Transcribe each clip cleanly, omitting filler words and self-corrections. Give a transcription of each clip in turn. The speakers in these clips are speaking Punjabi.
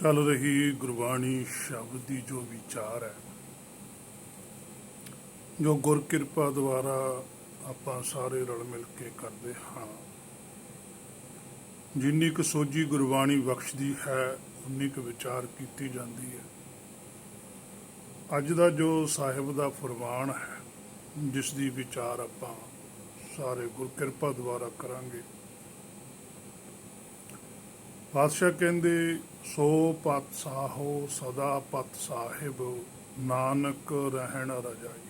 ਚੱਲ ਰਹੀ ਗੁਰਬਾਣੀ ਸ਼ਬਦ ਦੀ ਜੋ ਵਿਚਾਰ ਹੈ, ਜੋ ਗੁਰ ਕਿਰਪਾ ਦੁਆਰਾ ਆਪਾਂ ਸਾਰੇ ਰਲ ਮਿਲ ਕੇ ਕਰਦੇ ਹਾਂ। ਜਿੰਨੀ ਕੁ ਸੋਝੀ ਗੁਰਬਾਣੀ ਬਖਸ਼ਦੀ ਹੈ ਉਨੀ ਕੁ ਵਿਚਾਰ ਕੀਤੀ ਜਾਂਦੀ ਹੈ। ਅੱਜ ਦਾ ਜੋ ਸਾਹਿਬ ਦਾ ਫਰਮਾਨ ਹੈ, ਜਿਸ ਦੀ ਵਿਚਾਰ ਆਪਾਂ ਸਾਰੇ ਗੁਰ ਕਿਰਪਾ ਦੁਆਰਾ ਕਰਾਂਗੇ। ਪਾਤਸ਼ਾਹ ਕਹਿੰਦੇ, ਸੋ ਪਤ ਸਾਹੋ ਸਦਾ ਪਤ ਸਾਹਿਬ, ਨਾਨਕ ਰਹਿਣ ਰਜਾਈ।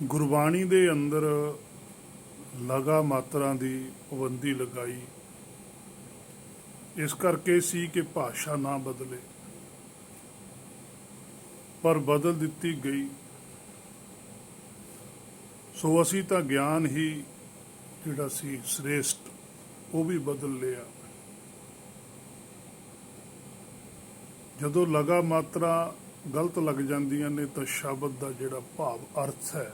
ਗੁਰਬਾਣੀ ਦੇ ਅੰਦਰ ਲਗਾ ਮਾਤਰਾ ਦੀ ਪਾਬੰਦੀ ਲਗਾਈ ਇਸ ਕਰਕੇ ਸੀ ਕਿ ਭਾਸ਼ਾ ਨਾ ਬਦਲੇ, ਪਰ ਬਦਲ ਦਿੱਤੀ ਗਈ। ਸੋ ਅਸੀਂ ਤਾਂ ਗਿਆਨ ਹੀ ਜਿਹੜਾ ਸੀ ਸ੍ਰੇਸ਼ਟ, ਉਹ ਵੀ ਬਦਲ ਲਿਆ। ਜਦੋਂ ਲਗਾ ਮਾਤਰਾ ਗਲਤ ਲੱਗ ਜਾਂਦੀਆਂ ਨੇ ਤਾਂ ਸ਼ਬਦ ਦਾ ਜਿਹੜਾ ਭਾਵ ਅਰਥ ਹੈ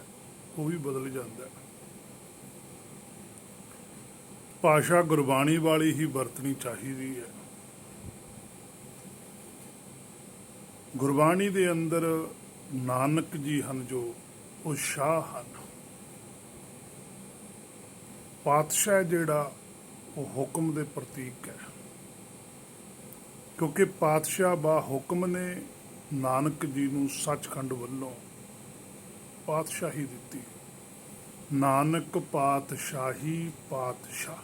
ਉਹ ਵੀ ਬਦਲ ਜਾਂਦਾ ਹੈ। ਭਾਸ਼ਾ ਗੁਰਬਾਣੀ ਵਾਲੀ ਹੀ ਵਰਤਣੀ ਚਾਹੀਦੀ ਹੈ। ਗੁਰਬਾਣੀ ਦੇ ਅੰਦਰ ਨਾਨਕ ਜੀ ਹਨ ਜੋ ਉਹ ਸ਼ਾਹ ਹਨ। ਪਾਤਸ਼ਾਹ ਜਿਹੜਾ ਉਹ ਹੁਕਮ ਦੇ ਪ੍ਰਤੀਕ ਹੈ, ਕਿਉਂਕਿ ਪਾਤਸ਼ਾਹ ਬਾ ਹੁਕਮ ਨੇ ਨਾਨਕ ਜੀ ਨੂੰ ਸੱਚਖੰਡ ਵੱਲੋਂ ਪਾਤਸ਼ਾਹੀ ਦਿੱਤੀ। ਨਾਨਕ ਪਾਤਸ਼ਾਹੀ ਪਾਤਸ਼ਾਹ,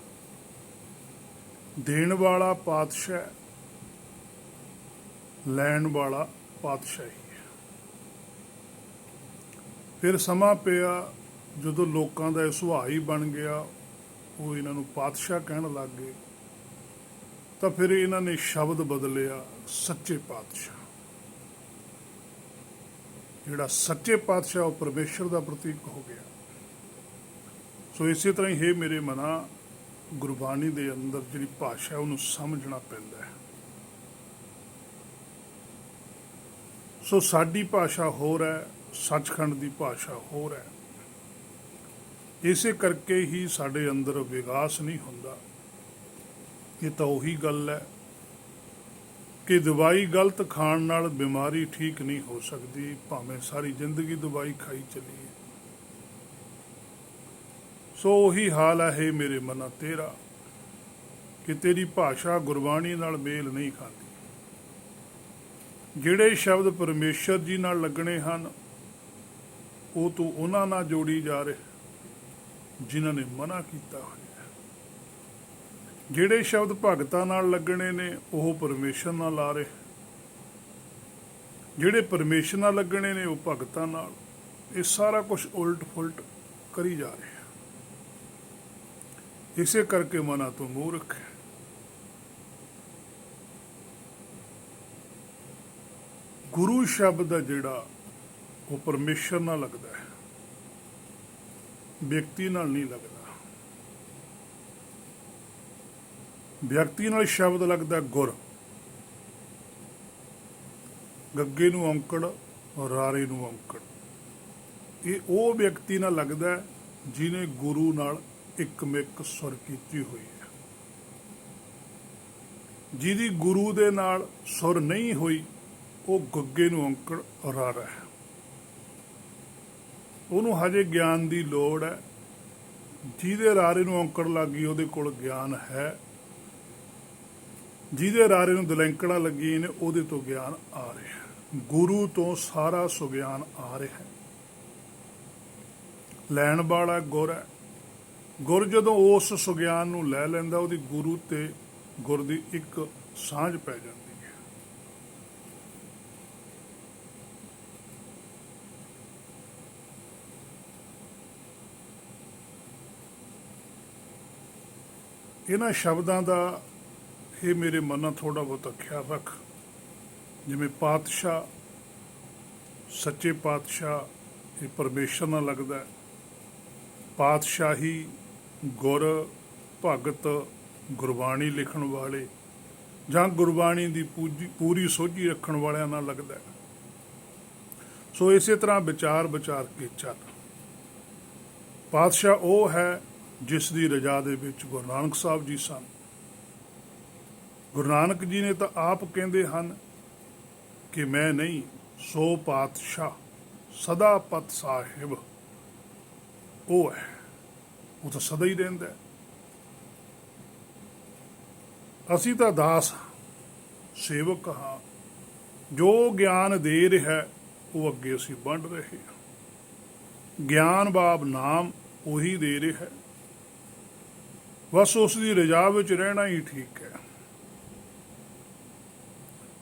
ਦੇਣ ਵਾਲਾ ਪਾਤਸ਼ਾਹ, ਲੈਣ ਵਾਲਾ ਪਾਤਸ਼ਾਹੀ ਹੈ। ਫਿਰ ਸਮਾਂ ਪਿਆ ਜਦੋਂ ਲੋਕਾਂ ਦਾ ਇਹ ਸੁਭਾਅ ਹੀ ਬਣ ਗਿਆ, ਉਹ ਇਹਨਾਂ ਨੂੰ ਪਾਤਸ਼ਾਹ ਕਹਿਣ ਲੱਗ ਗਏ, ਤਾਂ ਫਿਰ ਇਹਨਾਂ ਨੇ ਸ਼ਬਦ ਬਦਲਿਆ, ਸੱਚੇ ਪਾਤਸ਼ਾਹ। ਜਿਹੜਾ ਸੱਚੇ ਪਾਤਸ਼ਾਹ ਉਹ ਪਰਮੇਸ਼ਰ ਦਾ ਪ੍ਰਤੀਕ ਹੋ ਗਿਆ। ਸੋ ਇਸੇ ਤਰ੍ਹਾਂ ਹੀ ਮੇਰੇ ਮਨਾ ਗੁਰਬਾਣੀ ਦੇ ਅੰਦਰ ਜਿਹੜੀ ਭਾਸ਼ਾ ਉਹਨੂੰ ਸਮਝਣਾ ਪੈਂਦਾ ਹੈ। ਸੋ ਸਾਡੀ ਭਾਸ਼ਾ ਹੋਰ ਹੈ, ਸੱਚਖੰਡ ਦੀ ਭਾਸ਼ਾ ਹੋਰ ਹੈ। ਇਸੇ ਕਰਕੇ ਹੀ ਸਾਡੇ ਅੰਦਰ ਵਿਕਾਸ ਨਹੀਂ ਹੁੰਦਾ। ਇਹ ਤਾਂ ਉਹੀ ਗੱਲ ਹੈ ਕਿ ਦਵਾਈ ਗਲਤ ਖਾਣ ਨਾਲ ਬਿਮਾਰੀ ਠੀਕ ਨਹੀਂ ਹੋ ਸਕਦੀ, ਭਾਵੇਂ ਸਾਰੀ ਜ਼ਿੰਦਗੀ ਦਵਾਈ ਖਾਈ ਚੱਲੀਏ। ਸੋ ਉਹੀ ਹਾਲ ਹੈ ਮੇਰੇ ਮਨਾ ਤੇਰਾ, ਕਿ ਤੇਰੀ ਭਾਸ਼ਾ ਗੁਰਬਾਣੀ ਨਾਲ ਮੇਲ ਨਹੀਂ ਖਾਂਦੀ। ਜਿਹੜੇ ਸ਼ਬਦ ਪਰਮੇਸ਼ਰ ਜੀ ਨਾਲ ਲੱਗਣੇ ਹਨ, ਉਹ ਤੂੰ ਉਹਨਾਂ ਨਾਲ ਜੋੜੀ ਜਾ ਰਹੇ ਜਿਨ੍ਹਾਂ ਨੇ ਮਨਾ ਕੀਤਾ ਹੋਇਆ। ਜਿਹੜੇ ਸ਼ਬਦ ਭਗਤਾਂ ਨਾਲ ਲੱਗਣੇ ਨੇ ਉਹ ਪਰਮੇਸ਼ਰ ਨਾਲ ਲਾ ਰਹੇ, ਜਿਹੜੇ ਪਰਮੇਸ਼ਰ ਨਾਲ ਲੱਗਣੇ ਨੇ ਉਹ ਭਗਤਾਂ ਨਾਲ। ਇਹ ਸਾਰਾ ਕੁਝ ਉਲਟ ਫੁਲਟ ਕਰੀ ਜਾ ਰਿਹਾ। ਇਸੇ ਕਰਕੇ ਮਨਾ ਤੋਂ ਮੂਰਖ ਹੈ। ਗੁਰੂ ਸ਼ਬਦ ਦਾ ਜਿਹੜਾ ਉਹ ਪਰਮੇਸ਼ਰ ਨਾਲ ਲੱਗਦਾ ਹੈ, ਵਿਅਕਤੀ ਨਾਲ ਨਹੀਂ ਲੱਗਦਾ। ਵਿਅਕਤੀ ਨਾਲ ਸ਼ਬਦ ਲੱਗਦਾ ਗੁਰ, ਗੱਗੇ ਨੂੰ ਔਂਕੜ, ਰਾਰੇ ਨੂੰ ਔਂਕੜ। ਇਹ ਉਹ ਵਿਅਕਤੀ ਨਾਲ ਲੱਗਦਾ ਜਿਹਨੇ ਗੁਰੂ ਨਾਲ ਇੱਕਮਿਕ ਸੁਰ ਕੀਤੀ ਹੋਈ ਹੈ। ਜਿਹਦੀ ਗੁਰੂ ਦੇ ਨਾਲ ਸੁਰ ਨਹੀਂ ਹੋਈ ਉਹ ਗੱਗੇ ਨੂੰ ਔਂਕੜ, ਰਾਰਾ ਹੈ। ਉਹਨੂੰ ਹਜੇ ਗਿਆਨ ਦੀ ਲੋੜ ਹੈ। ਜਿਹਦੇ ਰਾਰੇ ਨੂੰ ਔਂਕੜ ਲੱਗ ਗਈ ਉਹਦੇ ਕੋਲ ਗਿਆਨ ਹੈ। ਜਿਹਦੇ ਰਾਰੇ ਨੂੰ ਦਲੈਂਕੜਾਂ ਲੱਗੀਆਂ ਨੇ ਉਹਦੇ ਤੋਂ ਗਿਆਨ ਆ ਰਿਹਾ। ਗੁਰੂ ਤੋਂ ਸਾਰਾ ਸੁਗਿਆਨ ਆ ਰਿਹਾ। ਲੈਣ ਵਾਲਾ ਗੁਰ ਹੈ। ਗੁਰ ਜਦੋਂ ਉਸ ਸੁਗਿਆਨ ਨੂੰ ਲੈ ਲੈਂਦਾ, ਉਹਦੀ ਗੁਰੂ ਤੇ ਗੁਰ ਦੀ ਇੱਕ ਸਾਂਝ ਪੈ ਜਾਂਦੀ ਹੈ। ਇਹਨਾਂ ਸ਼ਬਦਾਂ ਦਾ ਇਹ ਮੇਰੇ ਮਨ ਨਾਲ ਥੋੜ੍ਹਾ ਬਹੁਤਾ ਖਿਆਲ ਰੱਖ। ਜਿਵੇਂ ਪਾਤਸ਼ਾਹ, ਸੱਚੇ ਪਾਤਸ਼ਾਹ, ਇਹ ਪਰਮੇਸ਼ਰ ਨਾਲ ਲੱਗਦਾ। ਪਾਤਸ਼ਾਹੀ, ਗੁਰ, ਭਗਤ, ਗੁਰਬਾਣੀ ਲਿਖਣ ਵਾਲੇ ਜਾਂ ਗੁਰਬਾਣੀ ਦੀ ਪੂਰੀ ਸੋਝੀ ਰੱਖਣ ਵਾਲਿਆਂ ਨਾਲ ਲੱਗਦਾ। ਸੋ ਇਸੇ ਤਰ੍ਹਾਂ ਵਿਚਾਰ ਕੇ ਚੱਲ। ਪਾਤਸ਼ਾਹ ਉਹ ਹੈ ਜਿਸ ਦੀ ਰਜਾ ਦੇ ਵਿੱਚ ਗੁਰੂ ਨਾਨਕ ਸਾਹਿਬ ਜੀ ਸਨ। ਗੁਰੂ ਨਾਨਕ ਜੀ ਨੇ ਤਾਂ ਆਪ ਕਹਿੰਦੇ ਹਨ ਕਿ ਮੈਂ ਨਹੀਂ, ਸੋ ਪਾਤਸ਼ਾਹ ਸਦਾ ਪਤ ਸਾਹਿਬ ਉਹ ਹੈ, ਉਹ ਤਾਂ ਸਦਾ ਹੀ ਰਹਿੰਦਾ ਹੈ। ਅਸੀਂ ਤਾਂ ਦਾਸ ਸੇਵਕ ਹਾਂ, ਜੋ ਗਿਆਨ ਦੇ ਰਿਹਾ ਉਹ ਅੱਗੇ ਅਸੀਂ ਵੰਡ ਰਹੇ ਹਾਂ। ਗਿਆਨ ਬਾਬ ਨਾਮ ਉਹੀ ਦੇ ਰਿਹਾ ਹੈ, ਬਸ ਉਸ ਦੀ ਰਜ਼ਾ ਵਿੱਚ ਰਹਿਣਾ ਹੀ ਠੀਕ ਹੈ।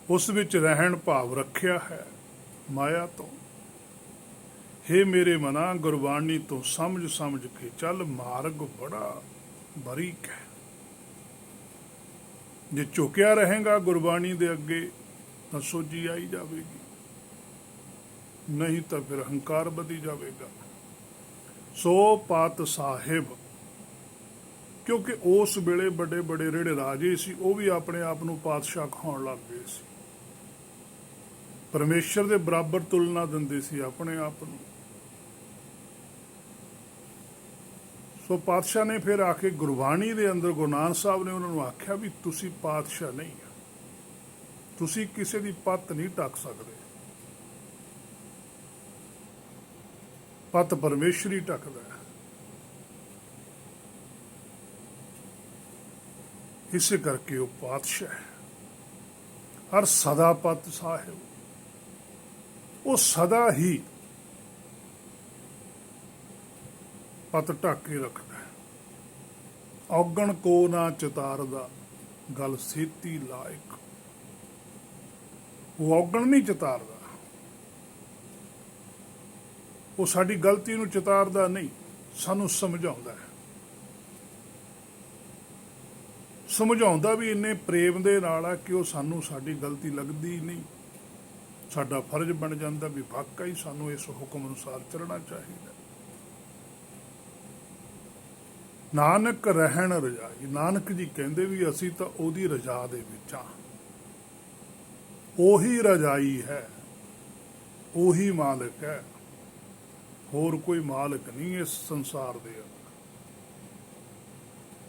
ਉਸ ਵਿੱਚ ਰਹਿਣ ਭਾਵ ਰੱਖਿਆ ਹੈ ਮਾਇਆ ਤੋਂ। ਹੇ ਮੇਰੇ ਮਨਾ, ਗੁਰਬਾਣੀ ਤੋਂ ਸਮਝ ਸਮਝ ਕੇ ਚੱਲ, ਮਾਰਗ ਬੜਾ ਬਰੀਕ ਹੈ। ਜੇ ਝੁਕਿਆ ਰਹੇਗਾ ਗੁਰਬਾਣੀ ਦੇ ਅੱਗੇ ਤਾਂ ਸੋਝੀ ਆਈ ਜਾਵੇਗੀ, ਨਹੀਂ ਤਾਂ ਫਿਰ ਹੰਕਾਰ ਵਧੀ ਜਾਵੇਗਾ। ਸੋ ਪਤ ਸਾਹਿਬ, ਕਿਉਂਕਿ ਉਸ ਵੇਲੇ ਵੱਡੇ ਵੱਡੇ ਜਿਹੜੇ ਰਾਜੇ ਸੀ ਉਹ ਵੀ ਆਪਣੇ ਆਪ ਨੂੰ ਪਾਤਸ਼ਾਹ ਕਹਾਉਣ ਲੱਗ ਗਏ ਸੀ। ਪਰਮੇਸ਼ਰ ਦੇ ਬਰਾਬਰ ਤੁਲਨਾ ਦਿੰਦੇ ਸੀ ਆਪਣੇ ਆਪ ਨੂੰ। ਸੋ ਪਾਤਸ਼ਾਹ ਨੇ ਫਿਰ ਆ ਕੇ ਗੁਰਬਾਣੀ ਦੇ ਅੰਦਰ ਗੁਰੂ ਨਾਨਕ ਸਾਹਿਬ ਨੇ ਉਹਨਾਂ ਨੂੰ ਆਖਿਆ ਵੀ ਤੁਸੀਂ ਪਾਤਸ਼ਾਹ ਨਹੀਂ, ਤੁਸੀਂ ਕਿਸੇ ਦੀ ਪੱਤ ਨਹੀਂ ਢੱਕ ਸਕਦੇ, ਪੱਤ ਪਰਮੇਸ਼ਰ ਹੀ ਢੱਕਦਾ ਹੈ। ਇਸੇ ਕਰਕੇ ਉਹ ਪਾਤਸ਼ਾਹ ਹੈ। ਹਰ ਸਦਾ ਪਤ ਸਾਹਿਬ, ਉਹ ਸਦਾ ਹੀ ਪਤ ਢੱਕ ਕੇ ਰੱਖਦਾ ਹੈ। ਔਗਣ ਕੋ ਨਾ ਚਿਤਾਰਦਾ, ਗੱਲ ਸੇਤੀ ਲਾਇਕ। ਉਹ ਔਗਣ ਨਹੀਂ ਚਿਤਾਰਦਾ, ਉਹ ਸਾਡੀ ਗਲਤੀ ਨੂੰ ਚਿਤਾਰਦਾ ਨਹੀਂ, ਸਾਨੂੰ ਸਮਝਾਉਂਦਾ ਹੈ। ਸਮਝਾਉਂਦਾ ਵੀ ਇੰਨੇ ਪ੍ਰੇਮ ਦੇ ਨਾਲ ਆ ਕਿ ਉਹ ਸਾਨੂੰ ਸਾਡੀ ਗਲਤੀ ਲੱਗਦੀ ਨਹੀਂ। ਸਾਡਾ ਫਰਜ਼ ਬਣ ਜਾਂਦਾ ਵੀ ਵਾਕਈ ਸਾਨੂੰ ਇਸ ਹੁਕਮ ਅਨੁਸਾਰ ਚੱਲਣਾ ਚਾਹੀਦਾ। ਨਾਨਕ ਰਹਿਣ ਰਜਾਈ, ਨਾਨਕ ਜੀ ਕਹਿੰਦੇ ਵੀ ਅਸੀਂ ਤਾਂ ਉਹਦੀ ਰਜਾ ਦੇ ਵਿੱਚ ਹਾਂ। ਉਹੀ ਰਜਾਈ ਹੈ, ਉਹੀ ਮਾਲਕ ਹੈ, ਹੋਰ ਕੋਈ ਮਾਲਕ ਨਹੀਂ ਇਸ ਸੰਸਾਰ ਦੇ ਅੰਦਰ।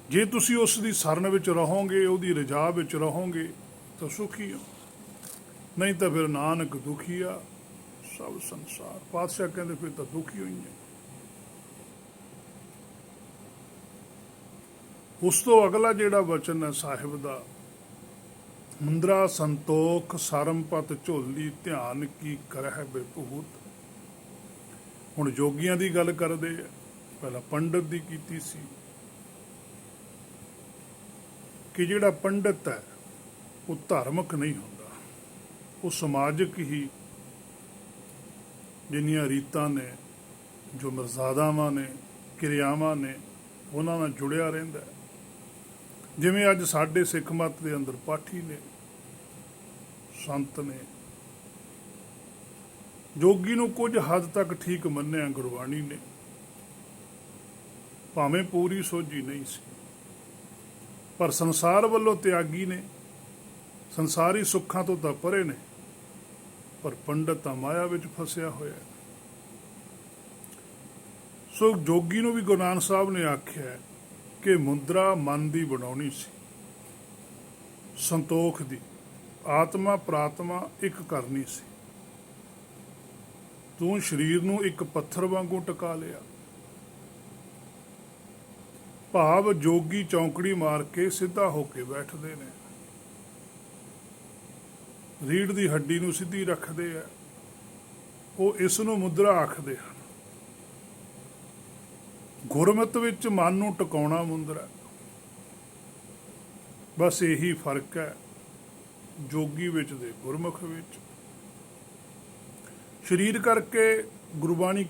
ਜੇ ਤੁਸੀਂ ਉਸ ਦੀ ਸ਼ਰਨ ਵਿੱਚ ਰਹੋਗੇ, ਉਹਦੀ ਰਜਾ ਵਿੱਚ ਰਹੋਗੇ ਤਾਂ ਸੁਖੀ ਹੋ, ਨਹੀਂ ਤਾਂ ਫਿਰ ਨਾਨਕ ਦੁਖੀਆ ਸਭ ਸੰਸਾਰ। ਪਾਤਸ਼ਾਹ ਕਹਿੰਦੇ ਫਿਰ ਤਾਂ ਦੁਖੀ ਹੋਈ ਹੈ। ਉਸ ਤੋਂ ਅਗਲਾ ਜਿਹੜਾ ਵਚਨ ਹੈ ਸਾਹਿਬ ਦਾ, ਮੁੰਦਰਾ ਸੰਤੋਖ ਸਰਮਪਤ ਝੋਲੀ, ਧਿਆਨ ਕੀ ਕਰਹਿ ਬਿਭੂਤ। ਹੁਣ ਜੋਗੀਆਂ ਦੀ ਗੱਲ ਕਰਦੇ ਆ, ਪਹਿਲਾਂ ਪੰਡਤ ਦੀ ਕੀਤੀ ਸੀ ਕਿ ਜਿਹੜਾ ਪੰਡਤ ਹੈ ਉਹ ਧਾਰਮਿਕ ਨਹੀਂ ਹੁੰਦਾ, ਉਹ ਸਮਾਜਿਕ ਹੀ ਜਿੰਨੀਆਂ ਰੀਤਾਂ ਨੇ, ਜੋ ਮਰਜ਼ਾਦਾਵਾਂ ਨੇ, ਕਿਰਿਆਵਾਂ ਨੇ, ਉਹਨਾਂ ਨਾਲ ਜੁੜਿਆ ਰਹਿੰਦਾ ਹੈ। ਜਿਵੇਂ ਅੱਜ ਸਾਡੇ ਸਿੱਖ ਮੱਤ ਦੇ ਅੰਦਰ ਪਾਠੀ ਨੇ, ਸੰਤ ਨੇ, ਜੋਗੀ ਨੂੰ ਕੁਝ ਹੱਦ ਤੱਕ ਠੀਕ ਮੰਨਿਆ ਗੁਰਬਾਣੀ ਨੇ, ਭਾਵੇਂ ਪੂਰੀ ਸੋਝੀ ਨਹੀਂ ਸੀ, ਪਰ ਸੰਸਾਰ ਵੱਲੋਂ ਤਿਆਗੀ ਨੇ, ਸੰਸਾਰੀ ਸੁੱਖਾਂ ਤੋਂ ਤਾਂ ਪਰੇ ਨੇ, ਪਰ ਪੰਡਤ ਤਾਂ ਮਾਇਆ ਵਿੱਚ ਫਸਿਆ ਹੋਇਆ। ਸੋ ਜੋਗੀ ਨੂੰ ਵੀ ਗੁਰੂ ਨਾਨਕ ਸਾਹਿਬ ਨੇ ਆਖਿਆ ਕਿ ਮੁੰਦਰਾ ਮਨ ਦੀ ਬਣਾਉਣੀ ਸੀ, ਸੰਤੋਖ ਦੀ, ਆਤਮਾ ਪ੍ਰਾਤਮਾ ਇੱਕ ਕਰਨੀ ਸੀ। ਤੂੰ ਸਰੀਰ ਨੂੰ ਇੱਕ ਪੱਥਰ ਵਾਂਗੂ ਟਿਕਾ ਲਿਆ। ਭਾਵ ਜੋਗੀ ਚੌਂਕੜੀ ਮਾਰ ਕੇ ਸਿੱਧਾ ਹੋ ਕੇ ਬੈਠਦੇ ਨੇ, ਰੀੜ੍ਹ ਦੀ ਹੱਡੀ ਨੂੰ ਸਿੱਧੀ ਰੱਖਦੇ ਆ, ਉਹ ਇਸ ਨੂੰ ਮੁਦਰਾ ਆਖਦੇ ਹਨ। ਗੁਰਮਤਿ ਵਿੱਚ ਮਨ ਨੂੰ ਟਿਕਾਉਣਾ ਮੁੰਦਰਾ। ਬਸ ਇਹੀ ਫਰਕ ਹੈ ਜੋਗੀ ਵਿੱਚ ਤੇ ਗੁਰਮੁਖ ਵਿੱਚ। ਸਰੀਰ ਕਰਕੇ ਗੁਰਬਾਣੀ